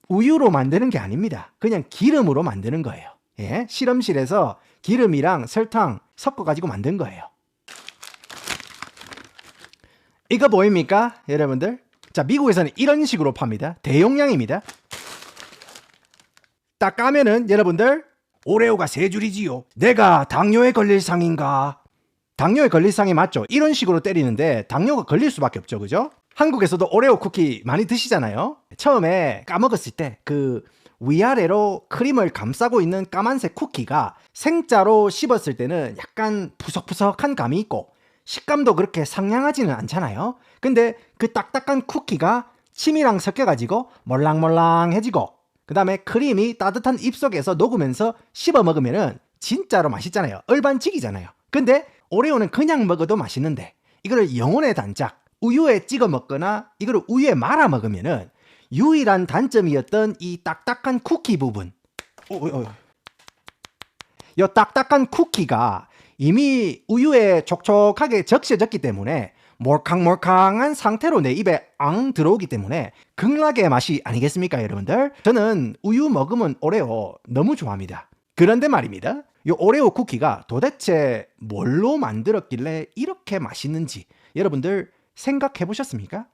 우유로 만드는 게 아닙니다. 그냥 기름으로 만드는 거예요. 예? 실험실에서 기름이랑 설탕 섞어가지고 만든 거예요. 이거 보입니까? 여러분들? 자, 미국에서는 이런 식으로 팝니다. 대용량입니다. 딱 까면은 여러분들, 오레오가 3줄이지요. 내가 당뇨에 걸릴 상인가? 당뇨에 걸릴 상이 맞죠? 이런 식으로 때리는데 당뇨가 걸릴 수밖에 없죠. 그죠? 한국에서도 오레오 쿠키 많이 드시잖아요. 처음에 까먹었을 때 그 위아래로 크림을 감싸고 있는 까만색 쿠키가 생짜로 씹었을 때는 약간 푸석푸석한 감이 있고 식감도 그렇게 상냥하지는 않잖아요. 근데 그 딱딱한 쿠키가 침이랑 섞여가지고 몰랑몰랑해지고 그 다음에 크림이 따뜻한 입속에서 녹으면서 씹어 먹으면은 진짜로 맛있잖아요. 얼반직이잖아요. 근데 오레오는 그냥 먹어도 맛있는데 이거를 영혼의 단짝 우유에 찍어 먹거나 이거를 우유에 말아 먹으면은 유일한 단점이었던 이 딱딱한 쿠키 부분, 이 딱딱한 쿠키가 이미 우유에 촉촉하게 적셔졌기 때문에 몰캉몰캉한 상태로 내 입에 앙 들어오기 때문에 극락의 맛이 아니겠습니까, 여러분들? 저는 우유 머금은 오레오 너무 좋아합니다. 그런데 말입니다, 이 오레오 쿠키가 도대체 뭘로 만들었길래 이렇게 맛있는지 여러분들 생각해 보셨습니까?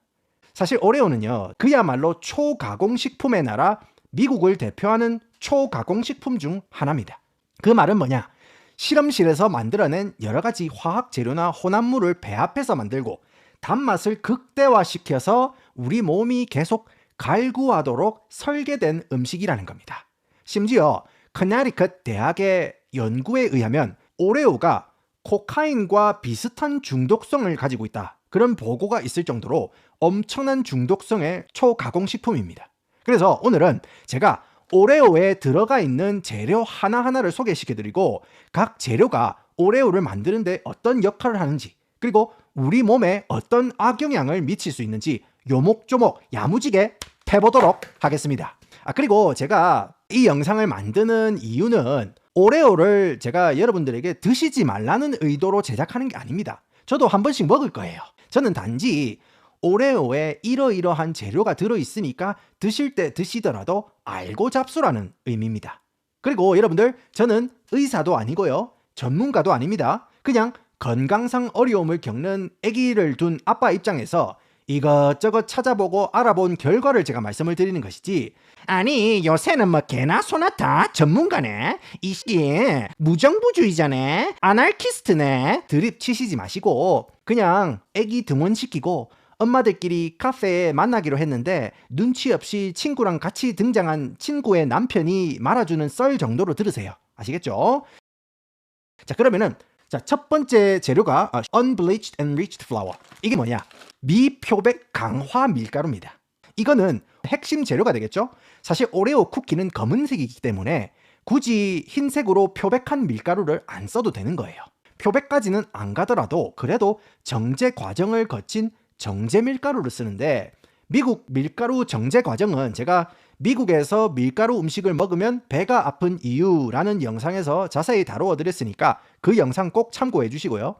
사실 오레오는요, 그야말로 초가공식품의 나라 미국을 대표하는 초가공식품 중 하나입니다. 그 말은 뭐냐? 실험실에서 만들어낸 여러 가지 화학 재료나 혼합물을 배합해서 만들고 단맛을 극대화시켜서 우리 몸이 계속 갈구하도록 설계된 음식이라는 겁니다. 심지어 커네티컷 대학의 연구에 의하면 오레오가 코카인과 비슷한 중독성을 가지고 있다, 그런 보고가 있을 정도로 엄청난 중독성의 초가공식품입니다. 그래서 오늘은 제가 오레오에 들어가 있는 재료 하나하나를 소개시켜드리고 각 재료가 오레오를 만드는데 어떤 역할을 하는지, 그리고 우리 몸에 어떤 악영향을 미칠 수 있는지 요목조목 야무지게 해보도록 하겠습니다. 그리고 제가 이 영상을 만드는 이유는 오레오를 제가 여러분들에게 드시지 말라는 의도로 제작하는 게 아닙니다. 저도 한 번씩 먹을 거예요. 저는 단지 오레오에 이러이러한 재료가 들어있으니까 드실 때 드시더라도 알고 잡수라는 의미입니다. 그리고 여러분들, 저는 의사도 아니고요, 전문가도 아닙니다. 그냥 건강상 어려움을 겪는 아기를 둔 아빠 입장에서 이것저것 찾아보고 알아본 결과를 제가 말씀을 드리는 것이지, 아니 요새는 뭐 개나 소나 다 전문가네, 이게 무정부주의자네, 아나키스트네 드립 치시지 마시고 그냥 아기 등원시키고 엄마들끼리 카페에 만나기로 했는데 눈치 없이 친구랑 같이 등장한 친구의 남편이 말아주는 썰 정도로 들으세요. 아시겠죠? 자, 그러면은 첫 번째 재료가 unbleached enriched flour. 이게 뭐냐? 미표백 강화 밀가루입니다. 이거는 핵심 재료가 되겠죠? 사실 오레오 쿠키는 검은색이기 때문에 굳이 흰색으로 표백한 밀가루를 안 써도 되는 거예요. 표백까지는 안 가더라도 그래도 정제 과정을 거친 정제 밀가루를 쓰는데, 미국 밀가루 정제 과정은 제가 미국에서 밀가루 음식을 먹으면 배가 아픈 이유라는 영상에서 자세히 다루어 드렸으니까 그 영상 꼭 참고해 주시고요.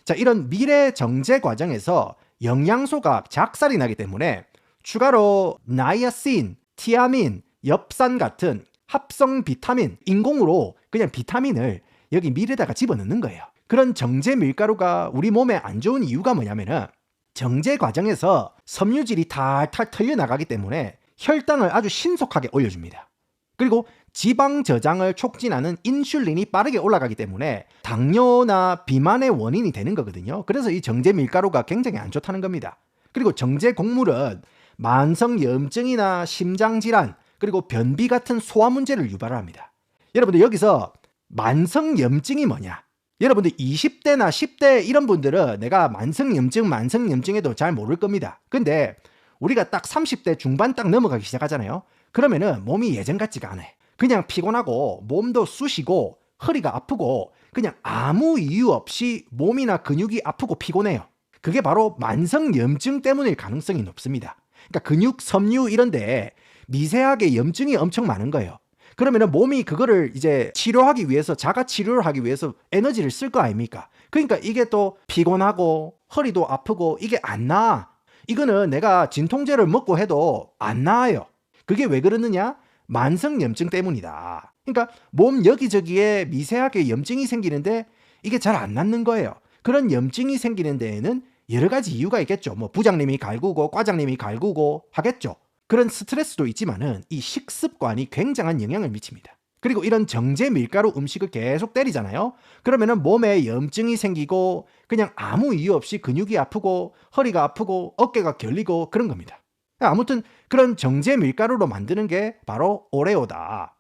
자, 이런 밀의 정제 과정에서 영양소가 작살이 나기 때문에 추가로 나이아신, 티아민, 엽산 같은 합성 비타민, 인공으로 그냥 비타민을 여기 밀에다가 집어넣는 거예요. 그런 정제 밀가루가 우리 몸에 안 좋은 이유가 뭐냐면은 정제 과정에서 섬유질이 탈탈 털려나가기 때문에 혈당을 아주 신속하게 올려줍니다. 그리고 지방 저장을 촉진하는 인슐린이 빠르게 올라가기 때문에 당뇨나 비만의 원인이 되는 거거든요. 그래서 이 정제 밀가루가 굉장히 안 좋다는 겁니다. 그리고 정제 곡물은 만성염증이나 심장질환, 그리고 변비 같은 소화 문제를 유발합니다. 여러분들, 여기서 만성염증이 뭐냐? 여러분들 20대나 10대 이런 분들은 내가 만성염증에도 잘 모를 겁니다. 근데 우리가 딱 30대 중반 딱 넘어가기 시작하잖아요. 그러면은 몸이 예전 같지가 않아요. 그냥 피곤하고 몸도 쑤시고 허리가 아프고 그냥 아무 이유 없이 몸이나 근육이 아프고 피곤해요. 그게 바로 만성염증 때문일 가능성이 높습니다. 그러니까 근육, 섬유 이런데 미세하게 염증이 엄청 많은 거예요. 그러면은 몸이 그거를 이제 치료하기 위해서, 자가 치료를 하기 위해서 에너지를 쓸 거 아닙니까? 그러니까 이게 또 피곤하고 허리도 아프고 이게 안 나아. 이거는 내가 진통제를 먹고 해도 안 나아요. 그게 왜 그러느냐? 만성염증 때문이다. 그러니까 몸 여기저기에 미세하게 염증이 생기는데 이게 잘 안 낫는 거예요. 그런 염증이 생기는 데에는 여러 가지 이유가 있겠죠. 뭐 부장님이 갈구고 과장님이 갈구고 하겠죠. 그런 스트레스도 있지만은 이 식습관이 굉장한 영향을 미칩니다. 그리고 이런 정제 밀가루 음식을 계속 때리잖아요. 그러면은 몸에 염증이 생기고 그냥 아무 이유 없이 근육이 아프고 허리가 아프고 어깨가 결리고 그런 겁니다. 아무튼 그런 정제 밀가루로 만드는 게 바로 오레오다.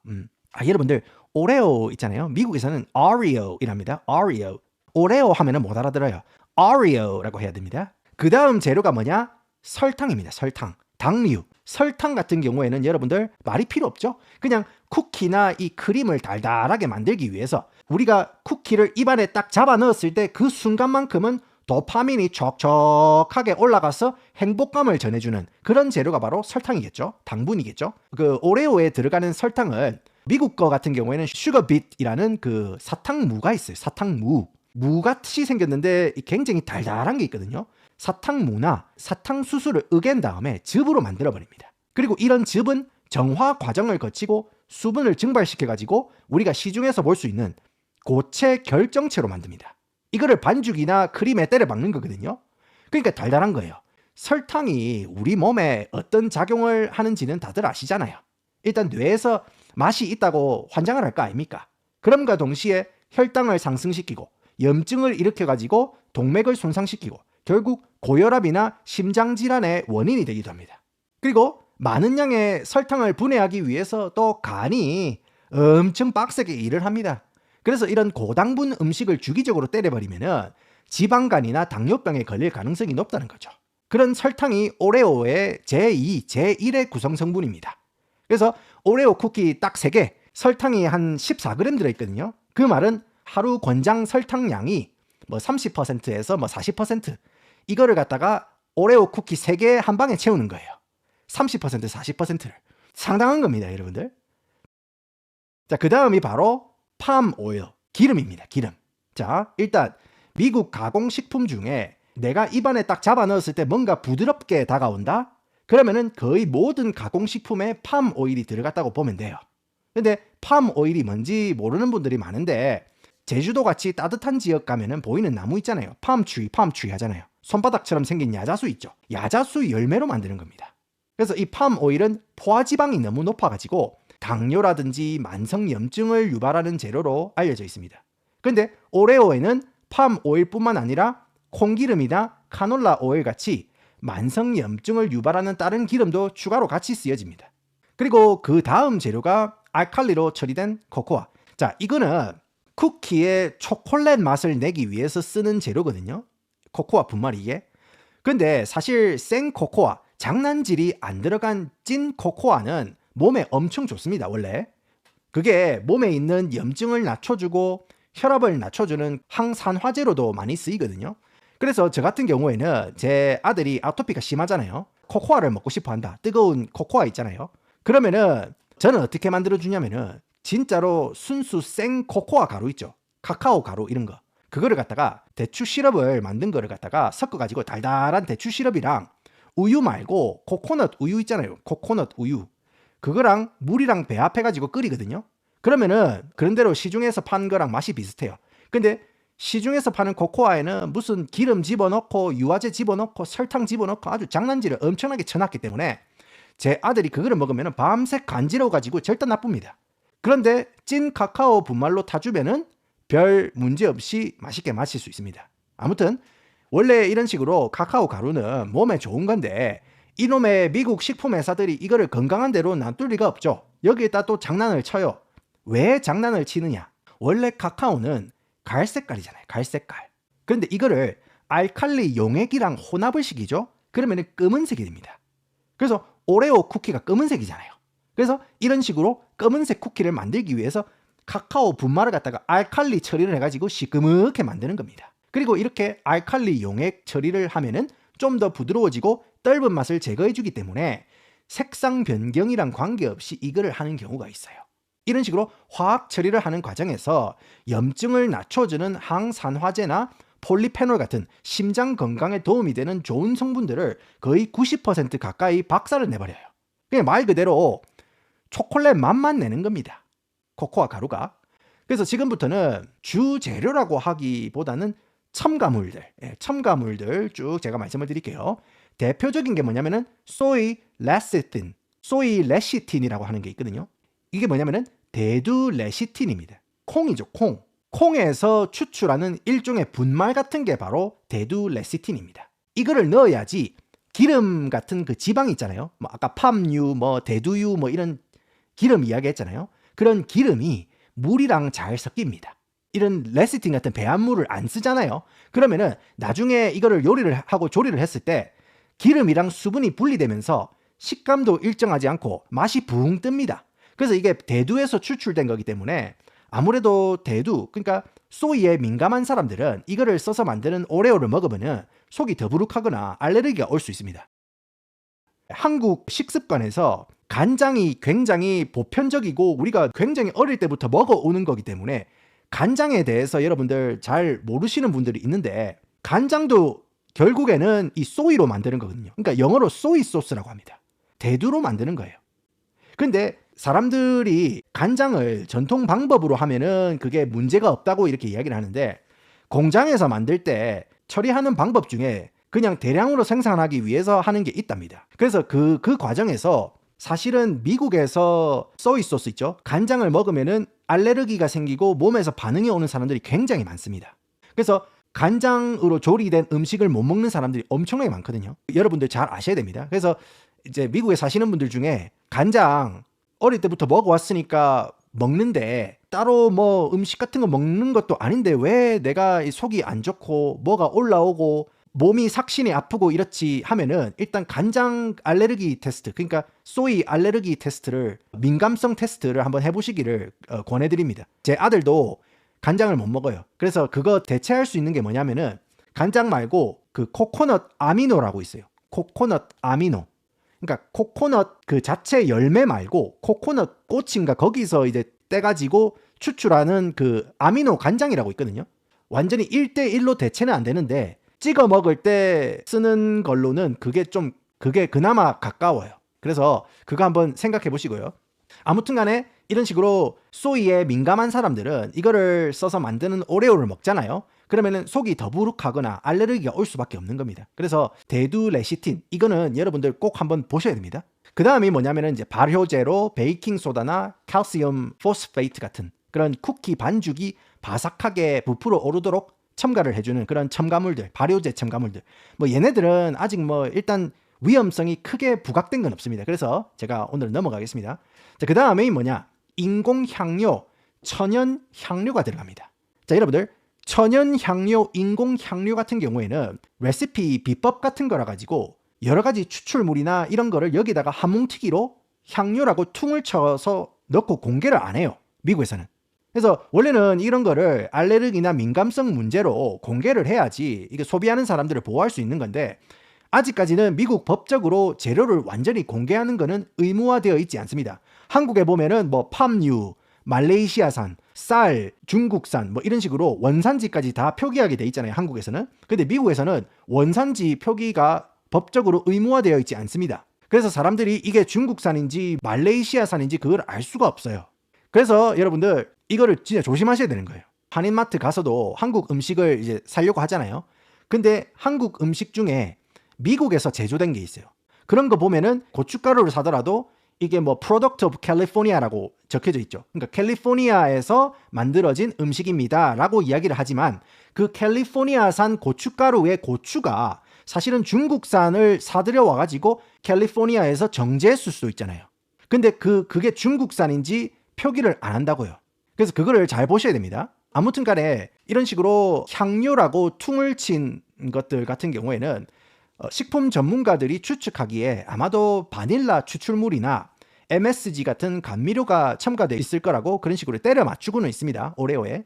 여러분들 오레오 있잖아요. 미국에서는 Oreo이랍니다. Oreo. 오레오 하면은 못 알아들어요. Oreo라고 해야 됩니다. 그 다음 재료가 뭐냐? 설탕입니다. 설탕. 당류. 설탕 같은 경우에는 여러분들 말이 필요 없죠. 그냥 쿠키나 이 크림을 달달하게 만들기 위해서 우리가 쿠키를 입안에 딱 잡아 넣었을 때 그 순간만큼은 도파민이 촉촉하게 올라가서 행복감을 전해주는 그런 재료가 바로 설탕이겠죠. 당분이겠죠. 그 오레오에 들어가는 설탕은 미국 거 같은 경우에는 슈거빗이라는 그 사탕무가 있어요. 사탕무. 무같이 생겼는데 굉장히 달달한 게 있거든요. 사탕무나 사탕수수를 으갠 다음에 즙으로 만들어버립니다. 그리고 이런 즙은 정화 과정을 거치고 수분을 증발시켜가지고 우리가 시중에서 볼 수 있는 고체 결정체로 만듭니다. 이거를 반죽이나 크림에 때려 박는 거거든요. 그러니까 달달한 거예요. 설탕이 우리 몸에 어떤 작용을 하는지는 다들 아시잖아요. 일단 뇌에서 맛이 있다고 환장을 할 거 아닙니까? 그럼과 동시에 혈당을 상승시키고 염증을 일으켜가지고 동맥을 손상시키고 결국 고혈압이나 심장질환의 원인이 되기도 합니다. 그리고 많은 양의 설탕을 분해하기 위해서 또 간이 엄청 빡세게 일을 합니다. 그래서 이런 고당분 음식을 주기적으로 때려버리면은 지방간이나 당뇨병에 걸릴 가능성이 높다는 거죠. 그런 설탕이 오레오의 제2, 제1의 구성 성분입니다. 그래서 오레오 쿠키 딱 3개, 설탕이 한 14g 들어있거든요. 그 말은 하루 권장 설탕량이 뭐 30%에서 뭐 40% 이거를 갖다가 오레오 쿠키 3개 한 방에 채우는 거예요. 30%, 40%를. 상당한 겁니다, 여러분들. 자, 그 다음이 바로 팜 오일, 기름입니다. 기름. 자, 일단 미국 가공식품 중에 내가 입안에 딱 잡아 넣었을 때 뭔가 부드럽게 다가온다? 그러면은 거의 모든 가공식품에 팜 오일이 들어갔다고 보면 돼요. 근데 팜 오일이 뭔지 모르는 분들이 많은데 제주도 같이 따뜻한 지역 가면은 보이는 나무 있잖아요. 팜트리 하잖아요. 손바닥처럼 생긴 야자수 있죠. 야자수 열매로 만드는 겁니다. 그래서 이 팜 오일은 포화지방이 너무 높아가지고 당뇨라든지 만성염증을 유발하는 재료로 알려져 있습니다. 근데 오레오에는 팜 오일뿐만 아니라 콩기름이나 카놀라 오일 같이 만성염증을 유발하는 다른 기름도 추가로 같이 쓰여집니다. 그리고 그 다음 재료가 알칼리로 처리된 코코아. 자, 이거는 쿠키의 초콜릿 맛을 내기 위해서 쓰는 재료거든요. 코코아 분말이 이게. 근데 사실 생 코코아, 장난질이 안 들어간 찐 코코아는 몸에 엄청 좋습니다, 원래. 그게 몸에 있는 염증을 낮춰주고 혈압을 낮춰주는 항산화제로도 많이 쓰이거든요. 그래서 저 같은 경우에는 제 아들이 아토피가 심하잖아요. 코코아를 먹고 싶어 한다. 뜨거운 코코아 있잖아요. 그러면은 저는 어떻게 만들어주냐면은 진짜로 순수 생 코코아 가루 있죠. 카카오 가루 이런 거. 그거를 갖다가 대추 시럽을 만든 거를 갖다가 섞어가지고 달달한 대추 시럽이랑 우유 말고 코코넛 우유 있잖아요. 코코넛 우유. 그거랑 물이랑 배합해가지고 끓이거든요. 그러면은 그런대로 시중에서 파는 거랑 맛이 비슷해요. 근데 시중에서 파는 코코아에는 무슨 기름 집어넣고 유화제 집어넣고 설탕 집어넣고 아주 장난질을 엄청나게 쳐놨기 때문에 제 아들이 그거를 먹으면 밤새 간지러워가지고 절대 나쁩니다. 그런데 찐 카카오 분말로 타주면은 별 문제 없이 맛있게 마실 수 있습니다. 아무튼 원래 이런 식으로 카카오 가루는 몸에 좋은 건데 이놈의 미국 식품 회사들이 이거를 건강한 대로 놔둘 리가 없죠. 여기에다 또 장난을 쳐요. 왜 장난을 치느냐? 원래 카카오는 갈색깔이잖아요. 갈색깔. 그런데 이거를 알칼리 용액이랑 혼합을 시키죠. 그러면 검은색이 됩니다. 그래서 오레오 쿠키가 검은색이잖아요. 그래서 이런 식으로 검은색 쿠키를 만들기 위해서 카카오 분말을 갖다가 알칼리 처리를 해가지고 시커멓게 만드는 겁니다. 그리고 이렇게 알칼리 용액 처리를 하면은 좀 더 부드러워지고 떫은 맛을 제거해주기 때문에 색상 변경이랑 관계없이 이거를 하는 경우가 있어요. 이런 식으로 화학 처리를 하는 과정에서 염증을 낮춰주는 항산화제나 폴리페놀 같은 심장 건강에 도움이 되는 좋은 성분들을 거의 90% 가까이 박살을 내버려요. 그냥 말 그대로 초콜릿 맛만 내는 겁니다. 코코아 가루가. 그래서 지금부터는 주 재료라고 하기보다는 첨가물들, 첨가물들 쭉 제가 말씀을 드릴게요. 대표적인 게 뭐냐면은 소이 레시틴, 소이 레시틴이라고 하는 게 있거든요. 이게 뭐냐면은 대두 레시틴입니다. 콩이죠, 콩. 콩에서 추출하는 일종의 분말 같은 게 바로 대두 레시틴입니다. 이거를 넣어야지 기름 같은 그 지방 있잖아요. 뭐 아까 팜유, 뭐 대두유, 뭐 이런 기름 이야기했잖아요. 그런 기름이 물이랑 잘 섞입니다. 이런 레시틴 같은 배합물을 안 쓰잖아요. 그러면은 나중에 이거를 요리를 하고 조리를 했을 때 기름이랑 수분이 분리되면서 식감도 일정하지 않고 맛이 붕 뜹니다. 그래서 이게 대두에서 추출된 거기 때문에 아무래도 대두, 그러니까 소이에 민감한 사람들은 이거를 써서 만드는 오레오를 먹으면 속이 더부룩하거나 알레르기가 올 수 있습니다. 한국 식습관에서 간장이 굉장히 보편적이고 우리가 굉장히 어릴 때부터 먹어오는 거기 때문에 간장에 대해서 여러분들 잘 모르시는 분들이 있는데 간장도 결국에는 이 소이로 만드는 거거든요. 그러니까 영어로 소이 소스라고 합니다. 대두로 만드는 거예요. 근데 사람들이 간장을 전통 방법으로 하면은 그게 문제가 없다고 이렇게 이야기를 하는데 공장에서 만들 때 처리하는 방법 중에 그냥 대량으로 생산하기 위해서 하는 게 있답니다. 그래서 그 과정에서 사실은 미국에서 소이 소스 있죠? 간장을 먹으면은 알레르기가 생기고 몸에서 반응이 오는 사람들이 굉장히 많습니다. 그래서 간장으로 조리된 음식을 못 먹는 사람들이 엄청나게 많거든요. 여러분들 잘 아셔야 됩니다. 그래서 이제 미국에 사시는 분들 중에 간장 어릴 때부터 먹어왔으니까 먹는데 따로 뭐 음식 같은 거 먹는 것도 아닌데 왜 내가 속이 안 좋고 뭐가 올라오고 몸이 삭신이 아프고 이렇지 하면은 일단 간장 알레르기 테스트, 그러니까 소이 알레르기 테스트를, 민감성 테스트를 한번 해보시기를 권해드립니다. 제 아들도 간장을 못 먹어요. 그래서 그거 대체할 수 있는 게 뭐냐면은 간장 말고 그 코코넛 아미노라고 있어요. 코코넛 아미노. 그러니까 코코넛 그 자체 열매 말고 코코넛 꽃인가 거기서 이제 떼가지고 추출하는 그 아미노 간장이라고 있거든요. 완전히 1대1로 대체는 안 되는데 찍어 먹을 때 쓰는 걸로는 그게 그나마 가까워요. 그래서 그거 한번 생각해 보시고요. 아무튼 간에 이런 식으로 소이에 민감한 사람들은 이거를 써서 만드는 오레오를 먹잖아요. 그러면은 속이 더부룩하거나 알레르기가 올 수밖에 없는 겁니다. 그래서 대두 레시틴, 이거는 여러분들 꼭 한번 보셔야 됩니다. 그 다음이 뭐냐면은 이제 발효제로 베이킹 소다나 칼슘 포스페이트 같은 그런 쿠키 반죽이 바삭하게 부풀어 오르도록 첨가를 해주는 그런 첨가물들, 발효제 첨가물들. 뭐 얘네들은 아직 뭐 일단 위험성이 크게 부각된 건 없습니다. 그래서 제가 오늘 넘어가겠습니다. 자, 그 다음에 뭐냐? 인공 향료, 천연 향료가 들어갑니다. 자, 여러분들 천연 향료, 인공 향료 같은 경우에는 레시피 비법 같은 거라 가지고 여러 가지 추출물이나 이런 거를 여기다가 한 뭉튀기로 향료라고 퉁을 쳐서 넣고 공개를 안 해요. 미국에서는. 그래서 원래는 이런 거를 알레르기나 민감성 문제로 공개를 해야지 이게 소비하는 사람들을 보호할 수 있는 건데 아직까지는 미국 법적으로 재료를 완전히 공개하는 거는 의무화되어 있지 않습니다. 한국에 보면은 뭐 팜유, 말레이시아산, 쌀, 중국산 뭐 이런 식으로 원산지까지 다 표기하게 돼 있잖아요. 한국에서는. 근데 미국에서는 원산지 표기가 법적으로 의무화되어 있지 않습니다. 그래서 사람들이 이게 중국산인지 말레이시아산인지 그걸 알 수가 없어요. 그래서 여러분들 이거를 진짜 조심하셔야 되는 거예요. 한인마트 가서도 한국 음식을 이제 사려고 하잖아요. 근데 한국 음식 중에 미국에서 제조된 게 있어요. 그런 거 보면은 고춧가루를 사더라도 이게 뭐 Product of California라고 적혀져 있죠. 그러니까 캘리포니아에서 만들어진 음식입니다 라고 이야기를 하지만 그 캘리포니아산 고춧가루의 고추가 사실은 중국산을 사들여 와가지고 캘리포니아에서 정제했을 수도 있잖아요. 근데 그게 중국산인지 표기를 안 한다고요. 그래서 그거를 잘 보셔야 됩니다. 아무튼 간에 이런 식으로 향료라고 퉁을 친 것들 같은 경우에는 식품 전문가들이 추측하기에 아마도 바닐라 추출물이나 MSG 같은 감미료가 첨가되어 있을 거라고 그런 식으로 때려 맞추고는 있습니다. 오레오에.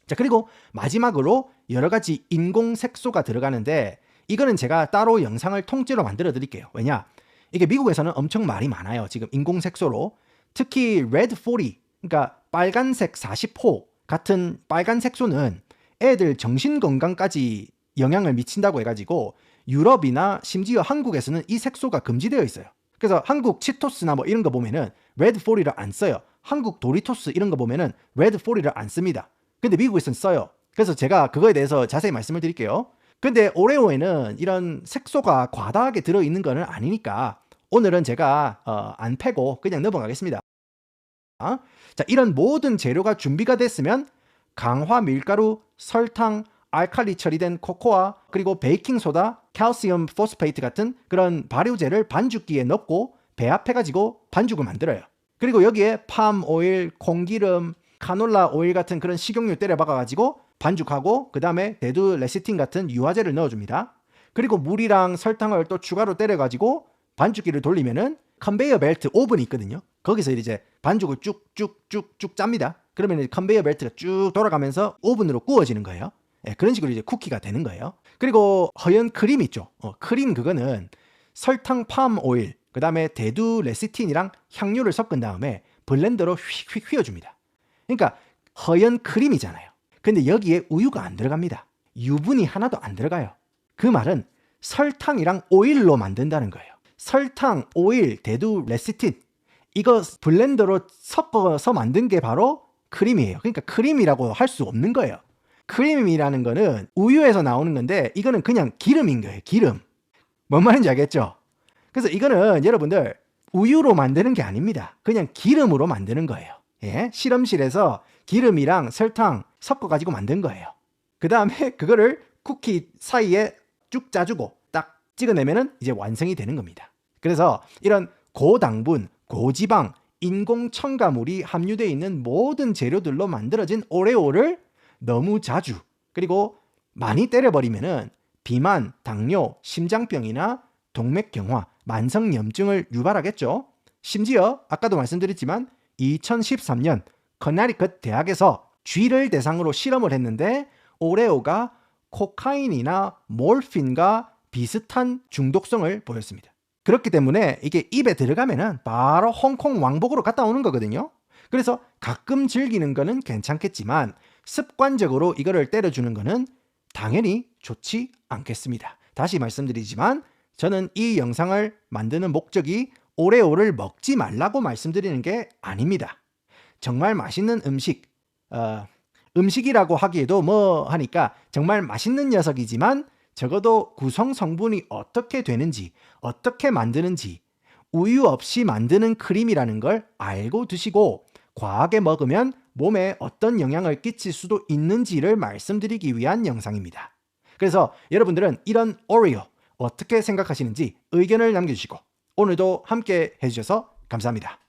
자, 그리고 마지막으로 여러 가지 인공 색소가 들어가는데 이거는 제가 따로 영상을 통째로 만들어 드릴게요. 왜냐? 이게 미국에서는 엄청 말이 많아요. 지금 인공 색소로. 특히 Red 40, 그러니까 빨간색 40호 같은 빨간 색소는 애들 정신건강까지 영향을 미친다고 해가지고 유럽이나 심지어 한국에서는 이 색소가 금지되어 있어요. 그래서 한국 치토스나 뭐 이런 거 보면은 레드 40를 안 써요. 한국 도리토스 이런 거 보면은 레드 40를 안 씁니다. 근데 미국에서는 써요. 그래서 제가 그거에 대해서 자세히 말씀을 드릴게요. 근데 오레오에는 이런 색소가 과다하게 들어있는 거는 아니니까 오늘은 제가 안 패고 그냥 넘어가겠습니다. 자, 이런 모든 재료가 준비가 됐으면 강화 밀가루, 설탕, 알칼리 처리된 코코아, 그리고 베이킹소다, 칼슘 포스페이트 같은 그런 발효제를 반죽기에 넣고 배합해가지고 반죽을 만들어요. 그리고 여기에 팜 오일, 콩기름, 카놀라 오일 같은 그런 식용유 때려 박아가지고 반죽하고 그 다음에 대두 레시틴 같은 유화제를 넣어줍니다. 그리고 물이랑 설탕을 또 추가로 때려가지고 반죽기를 돌리면은 컨베이어 벨트 오븐이 있거든요. 거기서 이제 반죽을 쭉쭉쭉쭉 짭니다. 그러면 컨베이어 벨트가 쭉 돌아가면서 오븐으로 구워지는 거예요. 예, 그런 식으로 이제 쿠키가 되는 거예요. 그리고 허연 크림 있죠. 크림 그거는 설탕 팜 오일, 그 다음에 대두 레시틴이랑 향료를 섞은 다음에 블렌더로 휙휙 휘어줍니다. 그러니까 허연 크림이잖아요. 근데 여기에 우유가 안 들어갑니다. 유분이 하나도 안 들어가요. 그 말은 설탕이랑 오일로 만든다는 거예요. 설탕, 오일, 대두 레시틴 이거 블렌더로 섞어서 만든 게 바로 크림이에요. 그러니까 크림이라고 할 수 없는 거예요. 크림이라는 거는 우유에서 나오는 건데 이거는 그냥 기름인 거예요. 기름. 뭔 말인지 알겠죠? 그래서 이거는 여러분들 우유로 만드는 게 아닙니다. 그냥 기름으로 만드는 거예요. 예? 실험실에서 기름이랑 설탕 섞어가지고 만든 거예요. 그 다음에 그거를 쿠키 사이에 쭉 짜주고 딱 찍어내면은 이제 완성이 되는 겁니다. 그래서 이런 고당분, 고지방, 인공 첨가물이 함유되어 있는 모든 재료들로 만들어진 오레오를 너무 자주 그리고 많이 때려버리면은 비만, 당뇨, 심장병이나 동맥경화, 만성염증을 유발하겠죠. 심지어 아까도 말씀드렸지만 2013년 커네티컷 대학에서 쥐를 대상으로 실험을 했는데 오레오가 코카인이나 몰핀과 비슷한 중독성을 보였습니다. 그렇기 때문에 이게 입에 들어가면은 바로 홍콩 왕복으로 갔다 오는 거거든요. 그래서 가끔 즐기는 거는 괜찮겠지만 습관적으로 이거를 때려주는 거는 당연히 좋지 않겠습니다. 다시 말씀드리지만 저는 이 영상을 만드는 목적이 오레오를 먹지 말라고 말씀드리는 게 아닙니다. 정말 맛있는 음식, 음식이라고 하기에도 뭐 하니까 정말 맛있는 녀석이지만 적어도 구성 성분이 어떻게 되는지, 어떻게 만드는지, 우유 없이 만드는 크림이라는 걸 알고 드시고 과하게 먹으면 몸에 어떤 영향을 끼칠 수도 있는지를 말씀드리기 위한 영상입니다. 그래서 여러분들은 이런 오레오 어떻게 생각하시는지 의견을 남겨주시고 오늘도 함께 해주셔서 감사합니다.